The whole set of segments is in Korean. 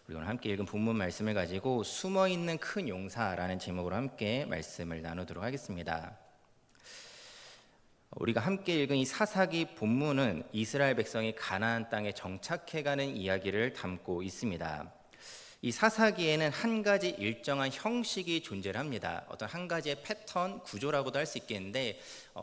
우리 오늘 함께 읽은 본문 말씀을 가지고 숨어있는 큰 용사라는 제목으로 함께 말씀을 나누도록 하겠습니다. 우리가 함께 읽은 이 사사기 본문은 이스라엘 백성이 가나안 땅에 정착해가는 이야기를 담고 있습니다. 이 사사기에는 한 가지 일정한 형식이 존재를 합니다. 어떤 한 가지의 패턴, 구조라고도 할 수 있겠는데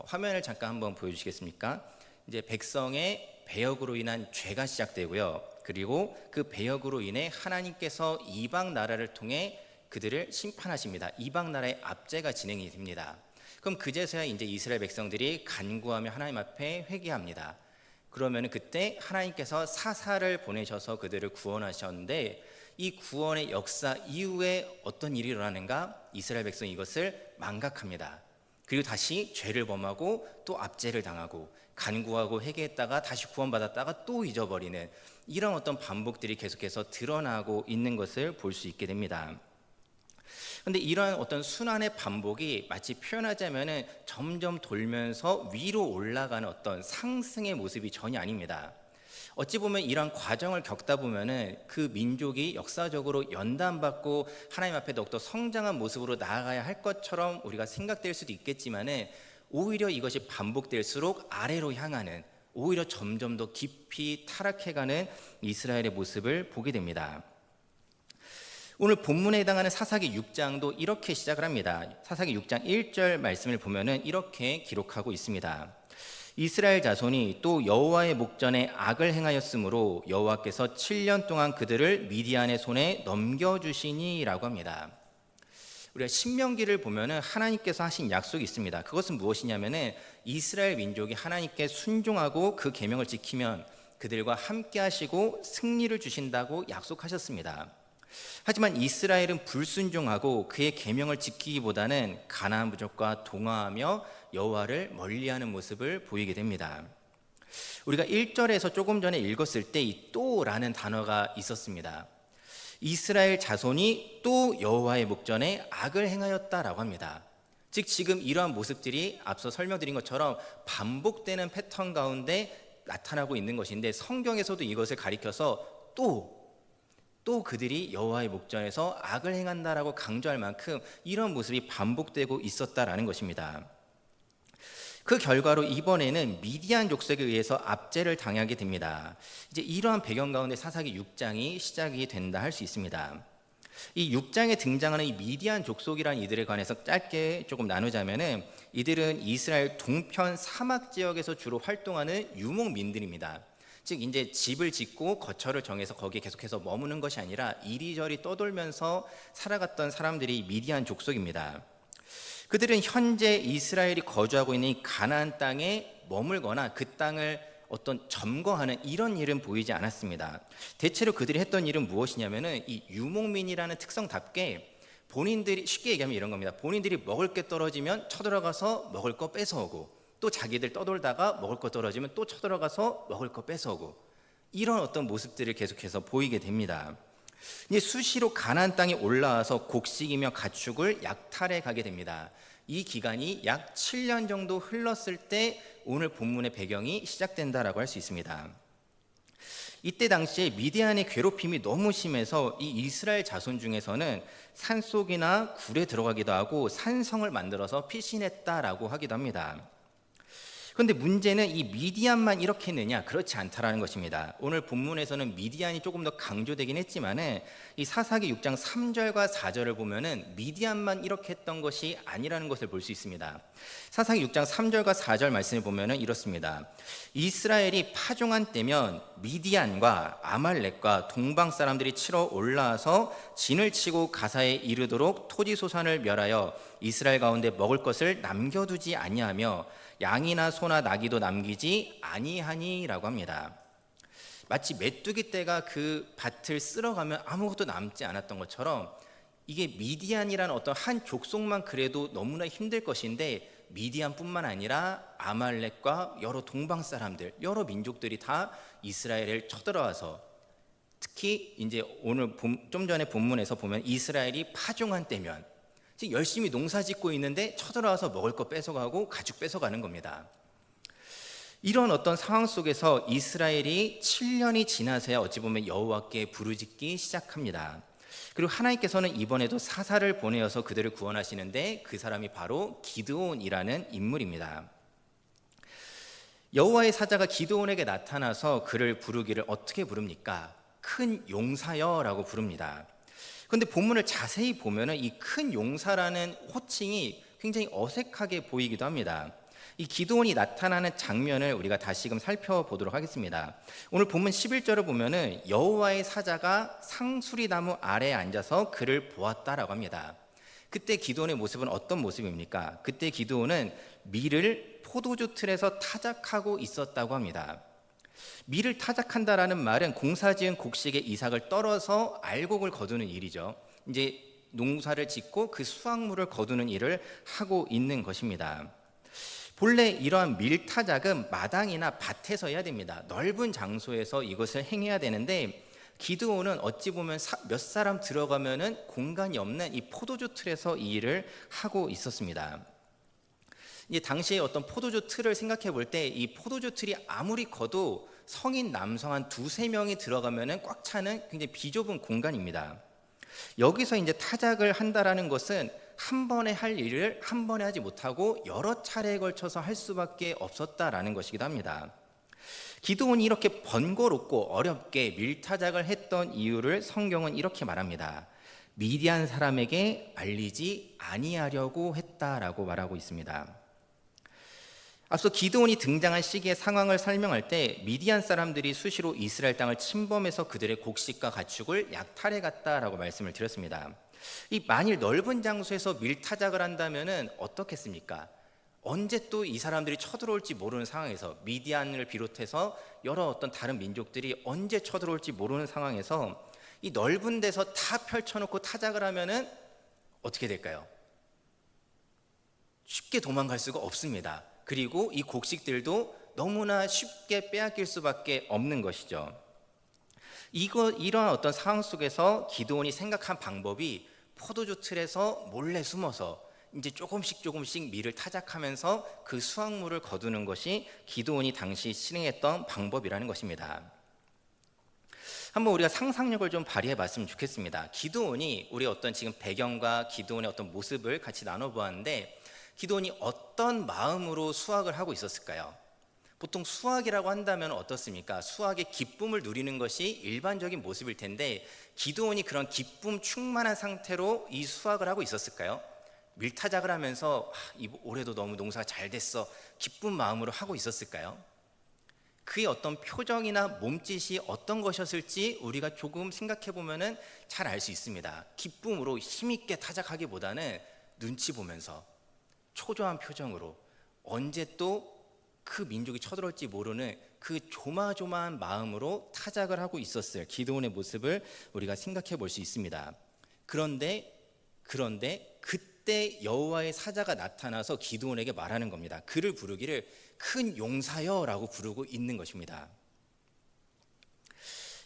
화면을 잠깐 한번 보여주시겠습니까? 이제 백성의 배역으로 인한 죄가 시작되고요. 그리고 그 배역으로 인해 하나님께서 이방 나라를 통해 그들을 심판하십니다. 이방 나라의 압제가 진행이 됩니다. 그럼 그제서야 이제 이스라엘 백성들이 간구하며 하나님 앞에 회개합니다. 그러면 그때 하나님께서 사사를 보내셔서 그들을 구원하셨는데 이 구원의 역사 이후에 어떤 일이 일어나는가? 이스라엘 백성이 이것을 망각합니다. 그리고 다시 죄를 범하고 또 압제를 당하고 간구하고 회개했다가 다시 구원받았다가 또 잊어버리는 이런 어떤 반복들이 계속해서 드러나고 있는 것을 볼 수 있게 됩니다. 그런데 이러한 어떤 순환의 반복이 마치 표현하자면은 점점 돌면서 위로 올라가는 어떤 상승의 모습이 전혀 아닙니다. 어찌 보면 이런 과정을 겪다 보면은 그 민족이 역사적으로 연단받고 하나님 앞에 더욱더 성장한 모습으로 나아가야 할 것처럼 우리가 생각될 수도 있겠지만은 오히려 이것이 반복될수록 아래로 향하는, 오히려 점점 더 깊이 타락해가는 이스라엘의 모습을 보게 됩니다. 오늘 본문에 해당하는 사사기 6장도 이렇게 시작을 합니다. 사사기 6장 1절 말씀을 보면은 이렇게 기록하고 있습니다. 이스라엘 자손이 또 여호와의 목전에 악을 행하였으므로 여호와께서 7년 동안 그들을 미디안의 손에 넘겨주시니라고 합니다. 우리가 신명기를 보면은 하나님께서 하신 약속이 있습니다. 그것은 무엇이냐면은 이스라엘 민족이 하나님께 순종하고 그 계명을 지키면 그들과 함께 하시고 승리를 주신다고 약속하셨습니다. 하지만 이스라엘은 불순종하고 그의 계명을 지키기보다는 가나안 부족과 동화하며 여호와를 멀리하는 모습을 보이게 됩니다. 우리가 1절에서 조금 전에 읽었을 때 이 또라는 단어가 있었습니다. 이스라엘 자손이 또 여호와의 목전에 악을 행하였다라고 합니다. 즉 지금 이러한 모습들이 앞서 설명드린 것처럼 반복되는 패턴 가운데 나타나고 있는 것인데 성경에서도 이것을 가리켜서 또 그들이 여호와의 목전에서 악을 행한다라고 강조할 만큼 이런 모습이 반복되고 있었다라는 것입니다. 그 결과로 이번에는 미디안 족속에 의해서 압제를 당하게 됩니다. 이제 이러한 배경 가운데 사사기 6장이 시작이 된다 할 수 있습니다. 이 6장에 등장하는 이 미디안 족속이라는 이들에 관해서 짧게 조금 나누자면은 이들은 이스라엘 동편 사막 지역에서 주로 활동하는 유목민들입니다. 즉 이제 집을 짓고 거처를 정해서 거기에 계속해서 머무는 것이 아니라 이리저리 떠돌면서 살아갔던 사람들이 미디안 족속입니다. 그들은 현재 이스라엘이 거주하고 있는 이 가나안 땅에 머물거나 그 땅을 어떤 점거하는 이런 일은 보이지 않았습니다. 대체로 그들이 했던 일은 무엇이냐면은 이 유목민이라는 특성답게 본인들이, 쉽게 얘기하면 이런 겁니다. 본인들이 먹을 게 떨어지면 쳐들어가서 먹을 거 뺏어오고, 또 자기들 떠돌다가 먹을 거 떨어지면 또 쳐들어가서 먹을 거 뺏어오고, 이런 어떤 모습들을 계속해서 보이게 됩니다. 이제 수시로 가나안 땅에 올라와서 곡식이며 가축을 약탈해 가게 됩니다. 이 기간이 약 7년 정도 흘렀을 때 오늘 본문의 배경이 시작된다라고 할 수 있습니다. 이때 당시에 미디안의 괴롭힘이 너무 심해서 이 이스라엘 자손 중에서는 산속이나 굴에 들어가기도 하고 산성을 만들어서 피신했다라고 하기도 합니다. 그런데 문제는 이 미디안만 이렇게 했느냐? 그렇지 않다라는 것입니다. 오늘 본문에서는 미디안이 조금 더 강조되긴 했지만은 이 사사기 6장 3절과 4절을 보면은 미디안만 이렇게 했던 것이 아니라는 것을 볼 수 있습니다. 사사기 6장 3절과 4절 말씀을 보면은 이렇습니다. 이스라엘이 파종한 때면 미디안과 아말렉과 동방 사람들이 치러 올라와서 진을 치고 가사에 이르도록 토지 소산을 멸하여 이스라엘 가운데 먹을 것을 남겨두지 아니하며 양이나 소나 나귀도 남기지 아니하니라고 합니다. 마치 메뚜기 떼가 그 밭을 쓸어가면 아무것도 남지 않았던 것처럼 이게 미디안이라는 어떤 한 족속만 그래도 너무나 힘들 것인데 미디안뿐만 아니라 아말렉과 여러 동방 사람들, 여러 민족들이 다 이스라엘을 쳐들어와서, 특히 이제 오늘 좀 전에 본문에서 보면 이스라엘이 파종한 때면 열심히 농사 짓고 있는데 쳐들어와서 먹을 거 뺏어가고 가축 뺏어가는 겁니다. 이런 어떤 상황 속에서 이스라엘이 7년이 지나서야 어찌 보면 여호와께 부르짖기 시작합니다. 그리고 하나님께서는 이번에도 사사를 보내어서 그들을 구원하시는데 그 사람이 바로 기드온이라는 인물입니다. 여호와의 사자가 기드온에게 나타나서 그를 부르기를 어떻게 부릅니까? 큰 용사여라고 부릅니다. 그런데 본문을 자세히 보면은 이 큰 용사라는 호칭이 굉장히 어색하게 보이기도 합니다. 이 기드온이 나타나는 장면을 우리가 다시금 살펴보도록 하겠습니다. 오늘 본문 11절을 보면은 여호와의 사자가 상수리 나무 아래에 앉아서 그를 보았다라고 합니다. 그때 기드온의 모습은 어떤 모습입니까? 그때 기드온은 밀을 포도주 틀에서 타작하고 있었다고 합니다. 밀을 타작한다라는 말은 공사지은 곡식의 이삭을 떨어서 알곡을 거두는 일이죠. 이제 농사를 짓고 그 수확물을 거두는 일을 하고 있는 것입니다. 본래 이러한 밀타작은 마당이나 밭에서 해야 됩니다. 넓은 장소에서 이것을 행해야 되는데 기드온은 어찌 보면 몇 사람 들어가면은 공간이 없는 이 포도주 틀에서 이 일을 하고 있었습니다. 이제 당시에 어떤 포도주 틀을 생각해 볼 때 이 포도주 틀이 아무리 커도 성인 남성 한 두세 명이 들어가면은 꽉 차는 굉장히 비좁은 공간입니다. 여기서 이제 타작을 한다라는 것은 한 번에 할 일을 한 번에 하지 못하고 여러 차례에 걸쳐서 할 수밖에 없었다라는 것이기도 합니다. 기드온이 이렇게 번거롭고 어렵게 밀타작을 했던 이유를 성경은 이렇게 말합니다. 미디안 사람에게 알리지 아니하려고 했다라고 말하고 있습니다. 앞서 기드온이 등장한 시기의 상황을 설명할 때 미디안 사람들이 수시로 이스라엘 땅을 침범해서 그들의 곡식과 가축을 약탈해갔다라고 말씀을 드렸습니다. 이 만일 넓은 장소에서 밀타작을 한다면은 어떻겠습니까? 언제 또 이 사람들이 쳐들어올지 모르는 상황에서 미디안을 비롯해서 여러 어떤 다른 민족들이 언제 쳐들어올지 모르는 상황에서 이 넓은 데서 다 펼쳐놓고 타작을 하면은 어떻게 될까요? 쉽게 도망갈 수가 없습니다. 그리고 이 곡식들도 너무나 쉽게 빼앗길 수밖에 없는 것이죠. 이러한 어떤 상황 속에서 기드온이 생각한 방법이 포도주 틀에서 몰래 숨어서 이제 조금씩 밀을 타작하면서 그 수확물을 거두는 것이 기드온이 당시 실행했던 방법이라는 것입니다. 한번 우리가 상상력을 좀 발휘해 봤으면 좋겠습니다. 기드온이 우리 어떤 지금 배경과 기드온의 어떤 모습을 같이 나눠보았는데 기드온이 어떤 마음으로 수확을 하고 있었을까요? 보통 수확이라고 한다면 어떻습니까? 수확의 기쁨을 누리는 것이 일반적인 모습일 텐데 기드온이 그런 기쁨 충만한 상태로 이 수확을 하고 있었을까요? 밀타작을 하면서 올해도 너무 농사가 잘 됐어 기쁜 마음으로 하고 있었을까요? 그의 어떤 표정이나 몸짓이 어떤 것이었을지 우리가 조금 생각해 보면은 잘 알 수 있습니다. 기쁨으로 힘있게 타작하기보다는 눈치 보면서 초조한 표정으로 언제 또 그 민족이 쳐들어올지 모르는 그 조마조마한 마음으로 타작을 하고 있었을 기드온의 모습을 우리가 생각해 볼 수 있습니다. 그런데 그때 여호와의 사자가 나타나서 기드온에게 말하는 겁니다. 그를 부르기를 큰 용사여라고 부르고 있는 것입니다.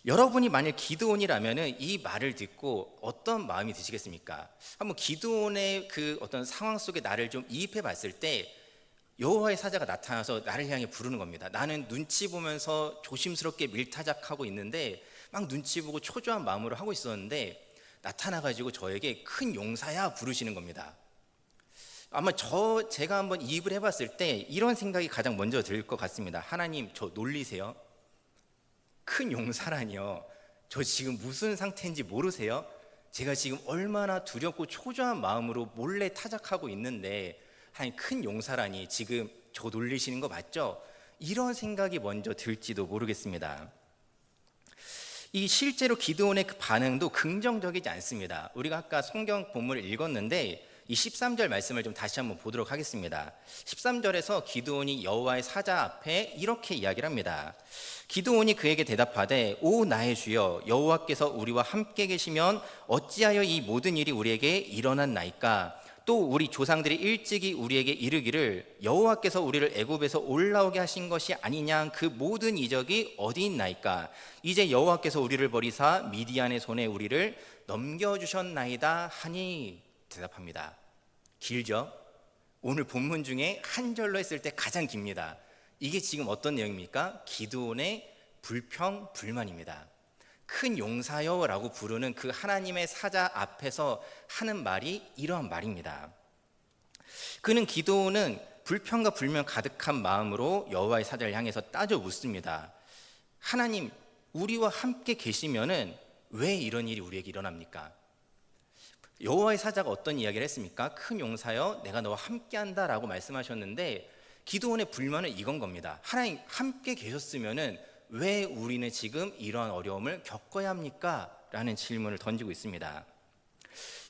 여러분이 만일 기드온이라면 이 말을 듣고 어떤 마음이 드시겠습니까? 한번 기드온의 그 어떤 상황 속에 나를 좀 이입해 봤을 때 여호와의 사자가 나타나서 나를 향해 부르는 겁니다. 나는 눈치 보면서 조심스럽게 밀타작하고 있는데 막 눈치 보고 초조한 마음으로 하고 있었는데 나타나가지고 저에게 큰 용사야 부르시는 겁니다. 아마 제가 한번 이입을 해봤을 때 이런 생각이 가장 먼저 들 것 같습니다. 하나님 저 놀리세요? 큰 용사라니요. 저 지금 무슨 상태인지 모르세요? 제가 지금 얼마나 두렵고 초조한 마음으로 몰래 타작하고 있는데 하나님 큰 용사라니 지금 저 놀리시는 거 맞죠? 이런 생각이 먼저 들지도 모르겠습니다. 이 실제로 기드온의 그 반응도 긍정적이지 않습니다. 우리가 아까 성경 본문을 읽었는데 이 13절 말씀을 좀 다시 한번 보도록 하겠습니다. 13절에서 기드온이 여호와의 사자 앞에 이렇게 이야기를 합니다. 기드온이 그에게 대답하되 오 나의 주여 여호와께서 우리와 함께 계시면 어찌하여 이 모든 일이 우리에게 일어났나이까? 또 우리 조상들이 일찍이 우리에게 이르기를 여호와께서 우리를 애굽에서 올라오게 하신 것이 아니냐 그 모든 이적이 어디 있나이까? 이제 여호와께서 우리를 버리사 미디안의 손에 우리를 넘겨주셨나이다 하니 대답합니다. 길죠? 오늘 본문 중에 한 절로 했을 때 가장 깁니다. 이게 지금 어떤 내용입니까? 기드온의 불평, 불만입니다. 큰 용사여라고 부르는 그 하나님의 사자 앞에서 하는 말이 이러한 말입니다. 그는 기드온은 불평과 불만 가득한 마음으로 여호와의 사자를 향해서 따져 묻습니다. 하나님, 우리와 함께 계시면은 왜 이런 일이 우리에게 일어납니까? 여호와의 사자가 어떤 이야기를 했습니까? 큰 용사여, 내가 너와 함께한다 라고 말씀하셨는데, 기드온의 불만은 이건 겁니다. 하나님 함께 계셨으면은 왜 우리는 지금 이러한 어려움을 겪어야 합니까? 라는 질문을 던지고 있습니다.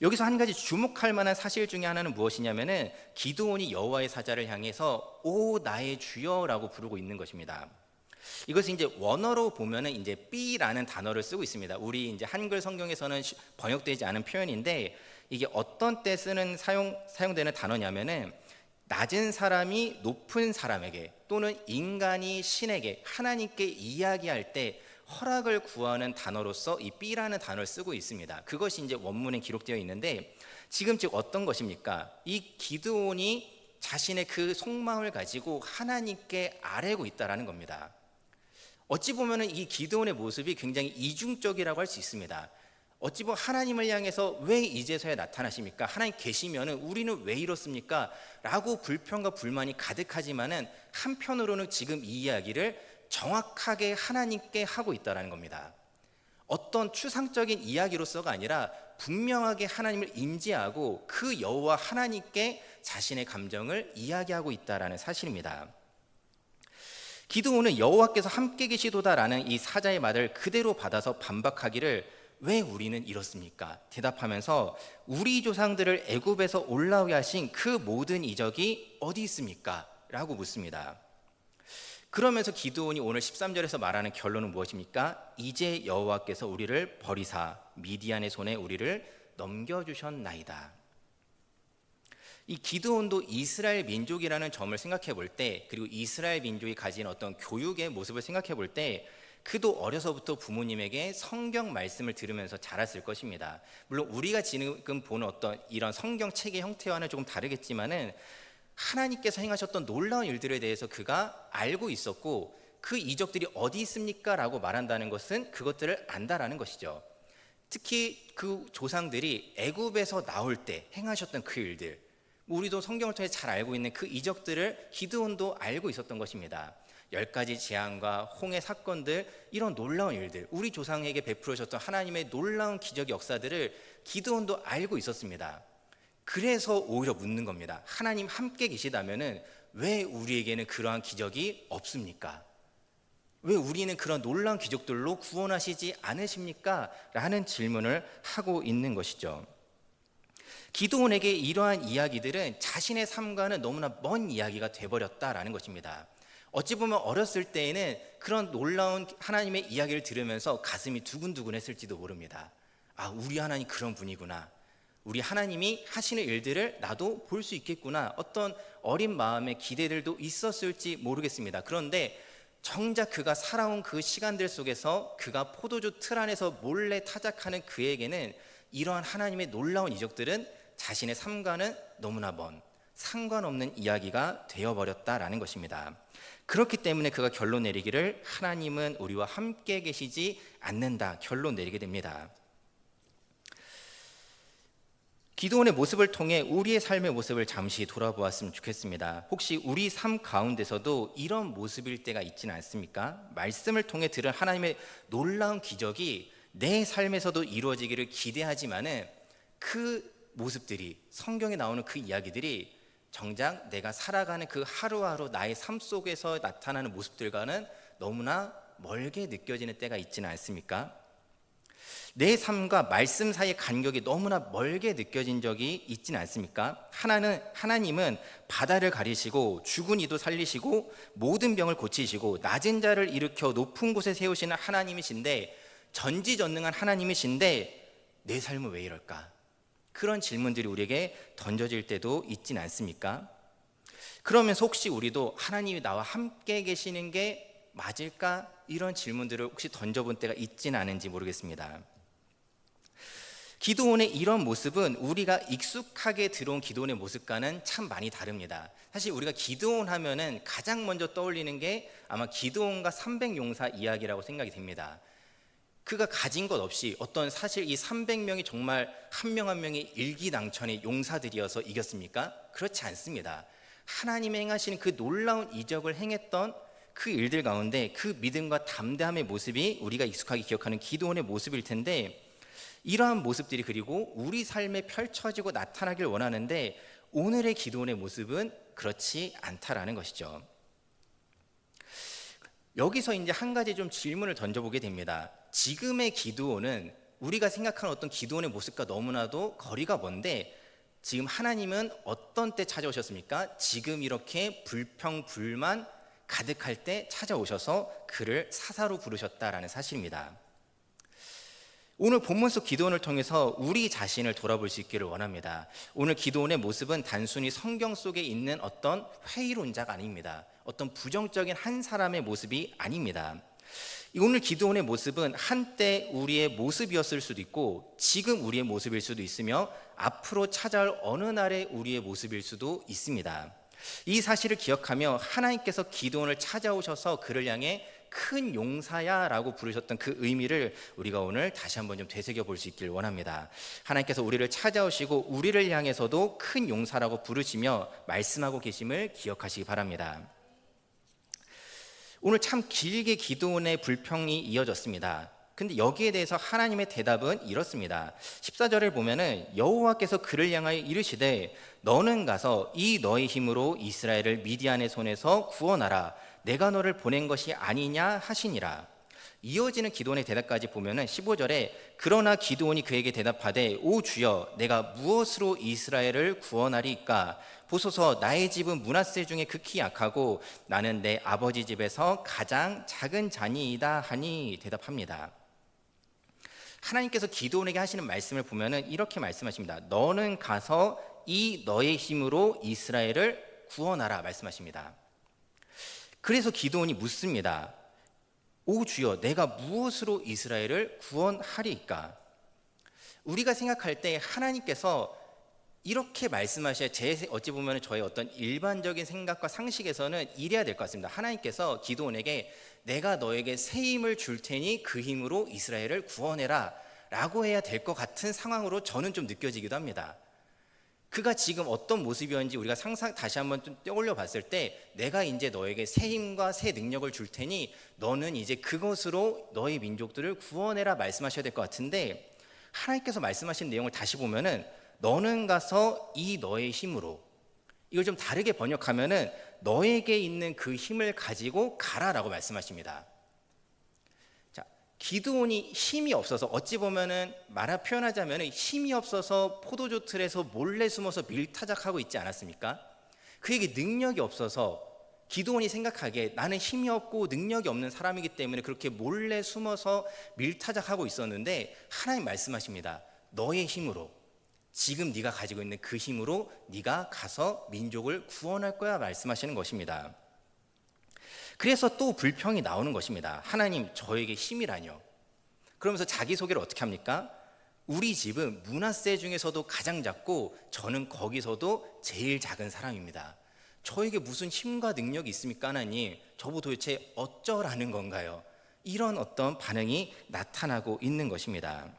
여기서 한 가지 주목할 만한 사실 중에 하나는 무엇이냐면은 기드온이 여호와의 사자를 향해서 오 나의 주여라고 부르고 있는 것입니다. 이것을 이제 원어로 보면은 이제 B라는 단어를 쓰고 있습니다. 우리 이제 한글 성경에서는 번역되지 않은 표현인데, 이게 어떤 때 사용되는 단어냐면은 낮은 사람이 높은 사람에게 또는 인간이 신에게, 하나님께 이야기할 때 허락을 구하는 단어로서 이 B라는 단어를 쓰고 있습니다. 그것이 이제 원문에 기록되어 있는데, 지금 즉 어떤 것입니까? 이 기드온이 자신의 그 속마음을 가지고 하나님께 아뢰고 있다라는 겁니다. 어찌 보면은 이 기드온의 모습이 굉장히 이중적이라고 할 수 있습니다. 어찌 보면 하나님을 향해서 왜 이제서야 나타나십니까? 하나님 계시면은 우리는 왜 이렇습니까? 라고 불평과 불만이 가득하지만은 한편으로는 지금 이 이야기를 정확하게 하나님께 하고 있다는 겁니다. 어떤 추상적인 이야기로서가 아니라 분명하게 하나님을 인지하고 그 여호와 하나님께 자신의 감정을 이야기하고 있다는 사실입니다. 기드온은 여호와께서 함께 계시도다라는 이 사자의 말을 그대로 받아서 반박하기를, 왜 우리는 이렇습니까? 대답하면서 우리 조상들을 애굽에서 올라오게 하신 그 모든 이적이 어디 있습니까? 라고 묻습니다. 그러면서 기드온이 오늘 13절에서 말하는 결론은 무엇입니까? 이제 여호와께서 우리를 버리사 미디안의 손에 우리를 넘겨주셨나이다. 이 기드온도 이스라엘 민족이라는 점을 생각해 볼 때, 그리고 이스라엘 민족이 가진 어떤 교육의 모습을 생각해 볼 때, 그도 어려서부터 부모님에게 성경 말씀을 들으면서 자랐을 것입니다. 물론 우리가 지금 보는 어떤 이런 성경 책의 형태와는 조금 다르겠지만은 하나님께서 행하셨던 놀라운 일들에 대해서 그가 알고 있었고, 그 이적들이 어디 있습니까? 라고 말한다는 것은 그것들을 안다라는 것이죠. 특히 그 조상들이 애굽에서 나올 때 행하셨던 그 일들, 우리도 성경을 통해 잘 알고 있는 그 이적들을 기드온도 알고 있었던 것입니다. 10가지 재앙과 홍해 사건들, 이런 놀라운 일들, 우리 조상에게 베풀으셨던 하나님의 놀라운 기적 역사들을 기드온도 알고 있었습니다. 그래서 오히려 묻는 겁니다. 하나님 함께 계시다면은 왜 우리에게는 그러한 기적이 없습니까? 왜 우리는 그런 놀라운 기적들로 구원하시지 않으십니까? 라는 질문을 하고 있는 것이죠. 기드온에게 이러한 이야기들은 자신의 삶과는 너무나 먼 이야기가 돼버렸다라는 것입니다. 어찌 보면 어렸을 때에는 그런 놀라운 하나님의 이야기를 들으면서 가슴이 두근두근했을지도 모릅니다. 아, 우리 하나님 그런 분이구나. 우리 하나님이 하시는 일들을 나도 볼 수 있겠구나. 어떤 어린 마음의 기대들도 있었을지 모르겠습니다. 그런데 정작 그가 살아온 그 시간들 속에서 그가 포도주 틀 안에서 몰래 타작하는 그에게는 이러한 하나님의 놀라운 이적들은 자신의 삶과는 너무나 먼, 상관없는 이야기가 되어버렸다라는 것입니다. 그렇기 때문에 그가 결론 내리기를, 하나님은 우리와 함께 계시지 않는다, 결론 내리게 됩니다. 기드온의 모습을 통해 우리의 삶의 모습을 잠시 돌아보았으면 좋겠습니다. 혹시 우리 삶 가운데서도 이런 모습일 때가 있지는 않습니까? 말씀을 통해 들은 하나님의 놀라운 기적이 내 삶에서도 이루어지기를 기대하지만은 그 모습들이, 성경에 나오는 그 이야기들이 정작 내가 살아가는 그 하루하루 나의 삶 속에서 나타나는 모습들과는 너무나 멀게 느껴지는 때가 있지는 않습니까? 내 삶과 말씀 사이의 간격이 너무나 멀게 느껴진 적이 있지는 않습니까? 하나님은 바다를 가리시고 죽은 이도 살리시고 모든 병을 고치시고 낮은 자를 일으켜 높은 곳에 세우시는 하나님이신데, 전지전능한 하나님이신데 내 삶은 왜 이럴까? 그런 질문들이 우리에게 던져질 때도 있지는 않습니까? 그러면서 혹시 우리도 하나님이 나와 함께 계시는 게 맞을까? 이런 질문들을 혹시 던져본 때가 있지는 않은지 모르겠습니다. 기드온의 이런 모습은 우리가 익숙하게 들어온 기드온의 모습과는 참 많이 다릅니다. 사실 우리가 기드온 하면은 가장 먼저 떠올리는 게 아마 기드온과 300용사 이야기라고 생각이 됩니다. 그가 가진 것 없이 어떤 사실 이 300명이 정말 한 명 한 명이 일기당천의 용사들이어서 이겼습니까? 그렇지 않습니다. 하나님이 행하시는 그 놀라운 이적을 행했던 그 일들 가운데 그 믿음과 담대함의 모습이 우리가 익숙하게 기억하는 기드온의 모습일 텐데, 이러한 모습들이 그리고 우리 삶에 펼쳐지고 나타나길 원하는데 오늘의 기드온의 모습은 그렇지 않다라는 것이죠. 여기서 이제 한 가지 좀 질문을 던져보게 됩니다. 지금의 기드온은 우리가 생각하는 어떤 기드온의 모습과 너무나도 거리가 먼데, 지금 하나님은 어떤 때 찾아오셨습니까? 지금 이렇게 불평, 불만 가득할 때 찾아오셔서 그를 사사로 부르셨다라는 사실입니다. 오늘 본문 속 기드온을 통해서 우리 자신을 돌아볼 수 있기를 원합니다. 오늘 기드온의 모습은 단순히 성경 속에 있는 어떤 회의론자가 아닙니다. 어떤 부정적인 한 사람의 모습이 아닙니다. 오늘 기드온의 모습은 한때 우리의 모습이었을 수도 있고 지금 우리의 모습일 수도 있으며 앞으로 찾아올 어느 날의 우리의 모습일 수도 있습니다. 이 사실을 기억하며 하나님께서 기드온을 찾아오셔서 그를 향해 큰 용사야 라고 부르셨던 그 의미를 우리가 오늘 다시 한번 좀 되새겨 볼 수 있길 원합니다. 하나님께서 우리를 찾아오시고 우리를 향해서도 큰 용사라고 부르시며 말씀하고 계심을 기억하시기 바랍니다. 오늘 참 길게 기드온의 불평이 이어졌습니다. 근데 여기에 대해서 하나님의 대답은 이렇습니다. 14절을 보면은 여호와께서 그를 향하여 이르시되 너는 가서 이 너의 힘으로 이스라엘을 미디안의 손에서 구원하라. 내가 너를 보낸 것이 아니냐 하시니라. 이어지는 기드온의 대답까지 보면은 15절에 그러나 기드온이 그에게 대답하되 오 주여 내가 무엇으로 이스라엘을 구원하리이까? 보소서 나의 집은 므낫세 중에 극히 약하고 나는 내 아버지 집에서 가장 작은 자니이다 하니 대답합니다. 하나님께서 기드온에게 하시는 말씀을 보면은 이렇게 말씀하십니다. 너는 가서 이 너의 힘으로 이스라엘을 구원하라 말씀하십니다. 그래서 기드온이 묻습니다. 오 주여 내가 무엇으로 이스라엘을 구원하리이까? 우리가 생각할 때 하나님께서 이렇게 말씀하셔야 어찌 보면 저의 어떤 일반적인 생각과 상식에서는 이래야 될 것 같습니다. 하나님께서 기드온에게 내가 너에게 새 힘을 줄 테니 그 힘으로 이스라엘을 구원해라 라고 해야 될 것 같은 상황으로 저는 좀 느껴지기도 합니다. 그가 지금 어떤 모습이었는지 우리가 다시 한번 좀 떠올려 봤을 때 내가 이제 너에게 새 힘과 새 능력을 줄 테니 너는 이제 그것으로 너희 민족들을 구원해라 말씀하셔야 될 것 같은데, 하나님께서 말씀하신 내용을 다시 보면은 너는 가서 이 너의 힘으로, 이걸 좀 다르게 번역하면은 너에게 있는 그 힘을 가지고 가라라고 말씀하십니다. 자, 기드온이 힘이 없어서 어찌 보면은 표현하자면 힘이 없어서 포도주 틀에서 몰래 숨어서 밀타작하고 있지 않았습니까? 그에게 능력이 없어서 기드온이 생각하기에 나는 힘이 없고 능력이 없는 사람이기 때문에 그렇게 몰래 숨어서 밀타작하고 있었는데 하나님 말씀하십니다. 너의 힘으로, 지금 네가 가지고 있는 그 힘으로 네가 가서 민족을 구원할 거야 말씀하시는 것입니다. 그래서 또 불평이 나오는 것입니다. 하나님 저에게 힘이라뇨. 그러면서 자기소개를 어떻게 합니까? 우리 집은 므낫세 중에서도 가장 작고 저는 거기서도 제일 작은 사람입니다. 저에게 무슨 힘과 능력이 있습니까 하나님? 저보 도대체 어쩌라는 건가요? 이런 어떤 반응이 나타나고 있는 것입니다.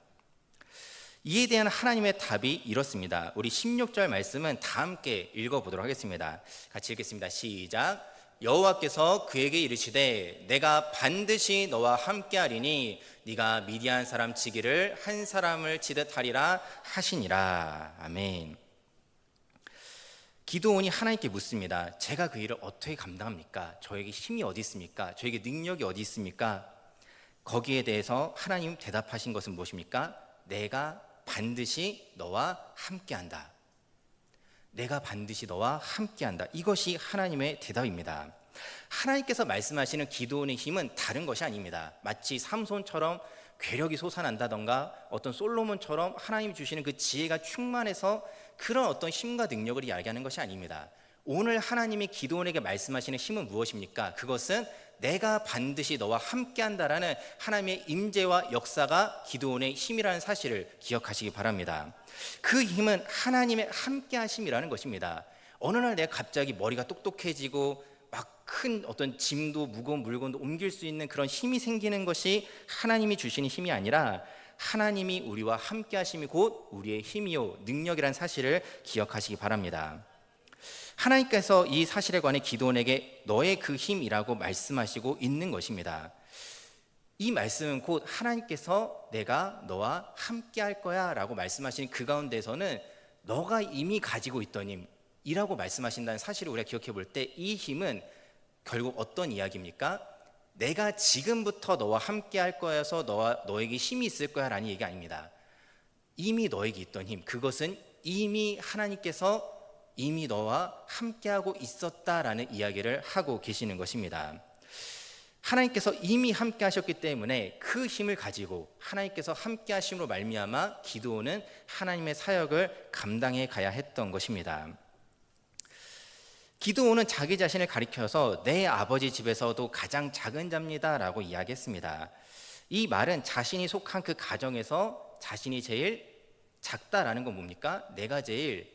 이에 대한 하나님의 답이 이렇습니다. 우리 16절 말씀은 다 함께 읽어보도록 하겠습니다. 같이 읽겠습니다. 시작. 여호와께서 그에게 이르시되 내가 반드시 너와 함께하리니 네가 미디안 사람 치기를 한 사람을 치듯 하리라 하시니라. 아멘. 기드온이 하나님께 묻습니다. 제가 그 일을 어떻게 감당합니까? 저에게 힘이 어디 있습니까? 저에게 능력이 어디 있습니까? 거기에 대해서 하나님 대답하신 것은 무엇입니까? 내가 반드시 너와 함께한다. 내가 반드시 너와 함께한다. 이것이 하나님의 대답입니다. 하나님께서 말씀하시는 기드온의 힘은 다른 것이 아닙니다. 마치 삼손처럼 괴력이 솟아난다던가 어떤 솔로몬처럼 하나님이 주시는 그 지혜가 충만해서 그런 어떤 힘과 능력을 이야기하는 것이 아닙니다. 오늘 하나님이 기드온에게 말씀하시는 힘은 무엇입니까? 그것은 내가 반드시 너와 함께한다라는 하나님의 임재와 역사가 기드온의 힘이라는 사실을 기억하시기 바랍니다. 그 힘은 하나님의 함께하심이라는 것입니다. 어느 날 내가 갑자기 머리가 똑똑해지고 막 큰 어떤 짐도 무거운 물건도 옮길 수 있는 그런 힘이 생기는 것이 하나님이 주시는 힘이 아니라 하나님이 우리와 함께하심이 곧 우리의 힘이요 능력이라는 사실을 기억하시기 바랍니다. 하나님께서 이 사실에 관해 기드온에게 너의 그 힘이라고 말씀하시고 있는 것입니다. 이 말씀은 곧 하나님께서 내가 너와 함께 할 거야 라고 말씀하시는 그 가운데서는 너가 이미 가지고 있던 힘이라고 말씀하신다는 사실을 우리가 기억해 볼 때 이 힘은 결국 어떤 이야기입니까? 내가 지금부터 너와 함께 할 거여서 너에게 힘이 있을 거야 라는 얘기가 아닙니다. 이미 너에게 있던 힘, 그것은 이미 하나님께서 이미 너와 함께하고 있었다라는 이야기를 하고 계시는 것입니다. 하나님께서 이미 함께 하셨기 때문에 그 힘을 가지고 하나님께서 함께 하심으로 말미암아 기드온은 하나님의 사역을 감당해 가야 했던 것입니다. 기드온은 자기 자신을 가리켜서 내 아버지 집에서도 가장 작은 자입니다 라고 이야기했습니다. 이 말은 자신이 속한 그 가정에서 자신이 제일 작다라는 건 뭡니까? 내가 제일,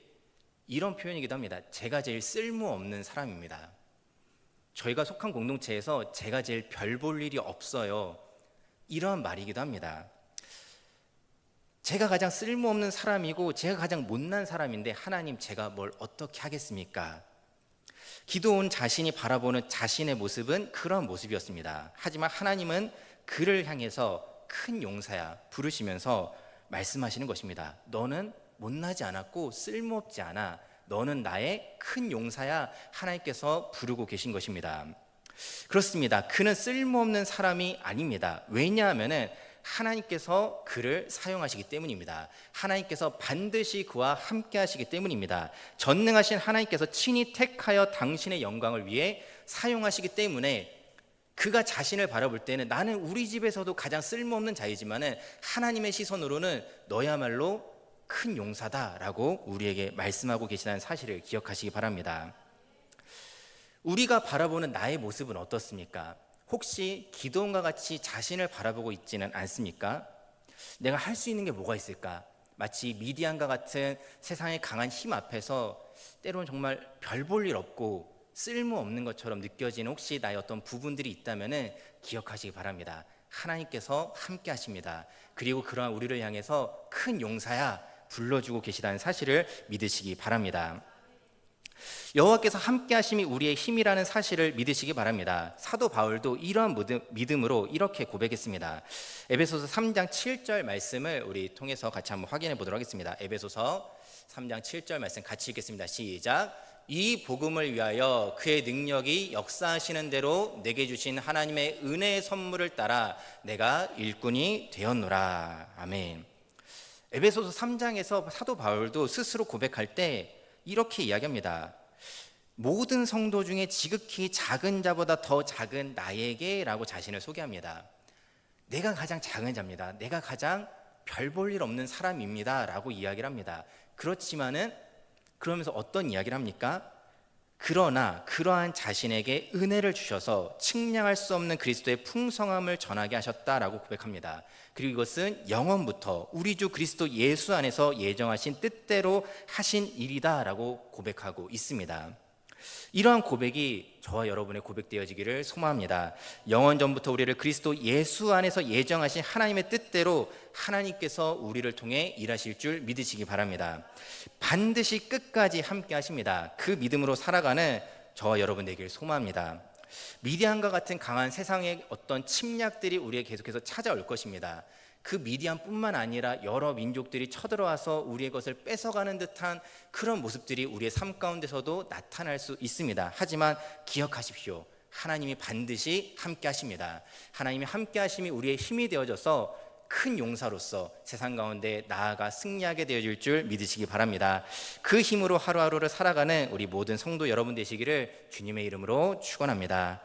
이런 표현이기도 합니다. 제가 제일 쓸모없는 사람입니다. 저희가 속한 공동체에서 제가 제일 별 볼 일이 없어요, 이런 말이기도 합니다. 제가 가장 쓸모없는 사람이고 제가 가장 못난 사람인데 하나님 제가 뭘 어떻게 하겠습니까? 기드온 자신이 바라보는 자신의 모습은 그런 모습이었습니다. 하지만 하나님은 그를 향해서 큰 용사야 부르시면서 말씀하시는 것입니다. 너는 못나지 않았고 쓸모없지 않아. 너는 나의 큰 용사야. 하나님께서 부르고 계신 것입니다. 그렇습니다. 그는 쓸모없는 사람이 아닙니다. 왜냐하면 하나님께서 그를 사용하시기 때문입니다. 하나님께서 반드시 그와 함께 하시기 때문입니다. 전능하신 하나님께서 친히 택하여 당신의 영광을 위해 사용하시기 때문에 그가 자신을 바라볼 때는 나는 우리 집에서도 가장 쓸모없는 자이지만 하나님의 시선으로는 너야말로 큰 용사다라고 우리에게 말씀하고 계시다는 사실을 기억하시기 바랍니다. 우리가 바라보는 나의 모습은 어떻습니까? 혹시 기드온과 같이 자신을 바라보고 있지는 않습니까? 내가 할 수 있는 게 뭐가 있을까? 마치 미디안과 같은 세상의 강한 힘 앞에서 때로는 정말 별 볼 일 없고 쓸모없는 것처럼 느껴지는 혹시 나의 어떤 부분들이 있다면 기억하시기 바랍니다. 하나님께서 함께 하십니다. 그리고 그러한 우리를 향해서 큰 용사야 불러주고 계시다는 사실을 믿으시기 바랍니다. 여호와께서 함께 하심이 우리의 힘이라는 사실을 믿으시기 바랍니다. 사도 바울도 이러한 믿음으로 이렇게 고백했습니다. 에베소서 3장 7절 말씀을 우리 통해서 같이 한번 확인해 보도록 하겠습니다. 에베소서 3장 7절 말씀 같이 읽겠습니다. 시작. 이 복음을 위하여 그의 능력이 역사하시는 대로 내게 주신 하나님의 은혜의 선물을 따라 내가 일꾼이 되었노라. 아멘. 에베소서 3장에서 사도 바울도 스스로 고백할 때 이렇게 이야기합니다. 모든 성도 중에 지극히 작은 자보다 더 작은 나에게 라고 자신을 소개합니다. 내가 가장 작은 자입니다. 내가 가장 별 볼 일 없는 사람입니다 라고 이야기를 합니다. 그렇지만은 그러면서 어떤 이야기를 합니까? 그러나 그러한 자신에게 은혜를 주셔서 측량할 수 없는 그리스도의 풍성함을 전하게 하셨다라고 고백합니다. 그리고 이것은 영원부터 우리 주 그리스도 예수 안에서 예정하신 뜻대로 하신 일이다라고 고백하고 있습니다. 이러한 고백이 저와 여러분의 고백되어지기를 소망합니다. 영원 전부터 우리를 그리스도 예수 안에서 예정하신 하나님의 뜻대로 하나님께서 우리를 통해 일하실 줄 믿으시기 바랍니다. 반드시 끝까지 함께 하십니다. 그 믿음으로 살아가는 저와 여러분 되길 소망합니다. 미디안과 같은 강한 세상의 어떤 침략들이 우리에게 계속해서 찾아올 것입니다. 그 미디안뿐만 아니라 여러 민족들이 쳐들어와서 우리의 것을 뺏어가는 듯한 그런 모습들이 우리의 삶 가운데서도 나타날 수 있습니다. 하지만 기억하십시오. 하나님이 반드시 함께 하십니다. 하나님이 함께 하심이 우리의 힘이 되어져서 큰 용사로서 세상 가운데 나아가 승리하게 되어질 줄 믿으시기 바랍니다. 그 힘으로 하루하루를 살아가는 우리 모든 성도 여러분 되시기를 주님의 이름으로 축원합니다.